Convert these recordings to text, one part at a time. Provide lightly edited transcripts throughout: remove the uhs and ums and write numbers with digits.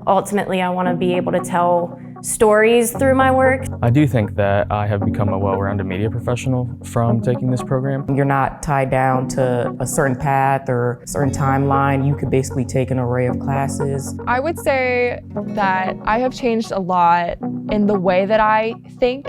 Ultimately, I want to be able to tell stories through my work. I do think that I have become a well-rounded media professional from taking this program. You're not tied down to a certain path or a certain timeline. You could basically take an array of classes. I would say that I have changed a lot in the way that I think.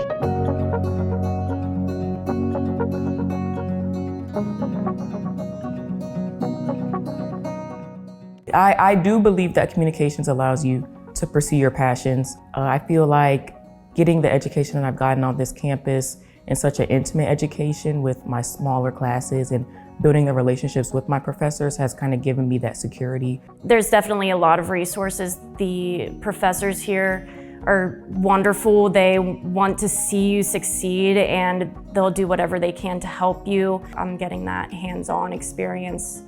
I do believe that communications allows you to pursue your passions. I feel like getting the education that I've gotten on this campus and such an intimate education with my smaller classes and building the relationships with my professors has kind of given me that security. There's definitely a lot of resources. The professors here are wonderful. They want to see you succeed and they'll do whatever they can to help you. I'm getting that hands-on experience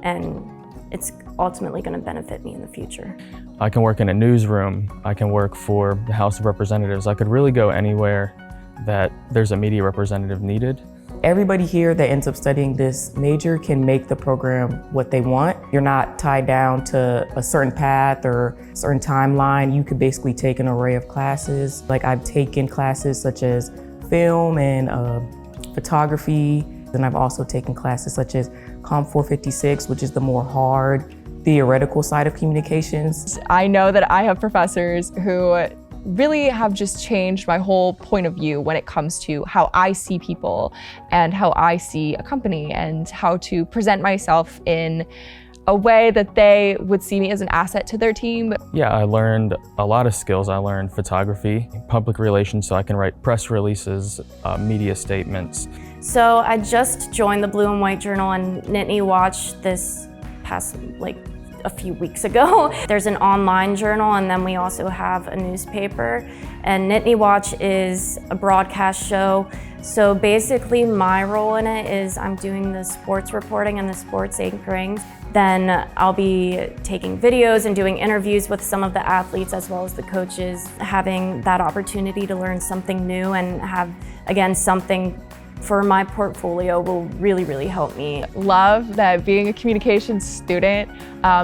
and it's ultimately going to benefit me in the future. I can work in a newsroom. I can work for the House of Representatives. I could really go anywhere that there's a media representative needed. Everybody here that ends up studying this major can make the program what they want. You're not tied down to a certain path or a certain timeline. You could basically take an array of classes. Like I've taken classes such as film and photography. And I've also taken classes such as Com 456, which is the more hard theoretical side of communications. I know that I have professors who really have just changed my whole point of view when it comes to how I see people and how I see a company and how to present myself in a way that they would see me as an asset to their team. Yeah, I learned a lot of skills. I learned photography, public relations, so I can write press releases, media statements. So I just joined the Blue and White Journal and Nittany Watch this past a few weeks ago. There's an online journal and then we also have a newspaper. And Nittany Watch is a broadcast show. So basically my role in it is I'm doing the sports reporting and the sports anchoring. Then I'll be taking videos and doing interviews with some of the athletes as well as the coaches, having that opportunity to learn something new and have, again, something for my portfolio will really, really help me. Love that being a communications student,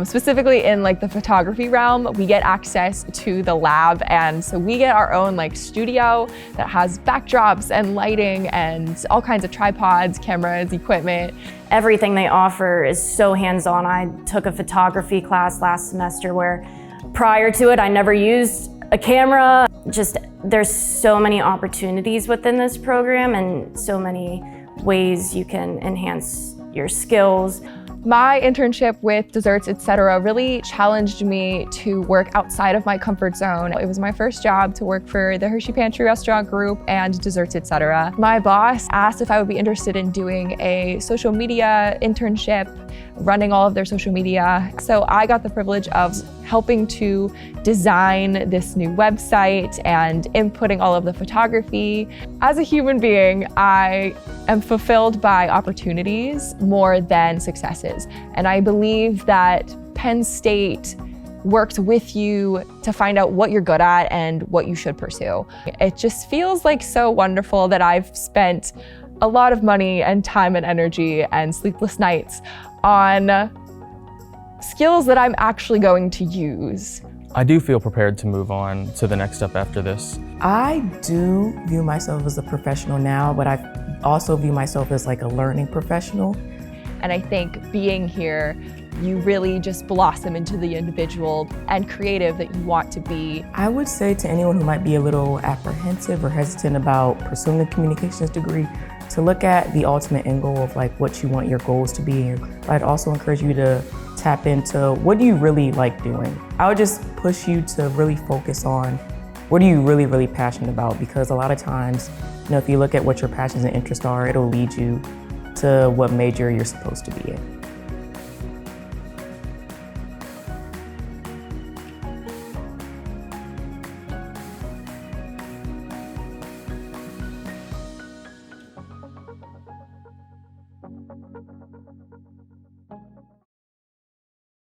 specifically in the photography realm, we get access to the lab, and so we get our own studio that has backdrops and lighting and all kinds of tripods, cameras, equipment. Everything they offer is so hands-on. I took a photography class last semester where prior to it I never used a camera. There's so many opportunities within this program and so many ways you can enhance your skills. My internship with Desserts Etc. really challenged me to work outside of my comfort zone. It was my first job to work for the Hershey Pantry Restaurant Group and Desserts Etc. My boss asked if I would be interested in doing a social media internship, running all of their social media. So I got the privilege of helping to design this new website and inputting all of the photography. As a human being, I am fulfilled by opportunities more than successes. And I believe that Penn State works with you to find out what you're good at and what you should pursue. It just feels so wonderful that I've spent a lot of money and time and energy and sleepless nights on skills that I'm actually going to use. I do feel prepared to move on to the next step after this. I do view myself as a professional now, but I also view myself as a learning professional. And I think being here, you really just blossom into the individual and creative that you want to be. I would say to anyone who might be a little apprehensive or hesitant about pursuing a communications degree to look at the ultimate end goal of what you want your goals to be. I'd also encourage you to tap into what do you really like doing. I would just push you to really focus on what are you really, really passionate about, because a lot of times, if you look at what your passions and interests are, it'll lead you to what major you're supposed to be in.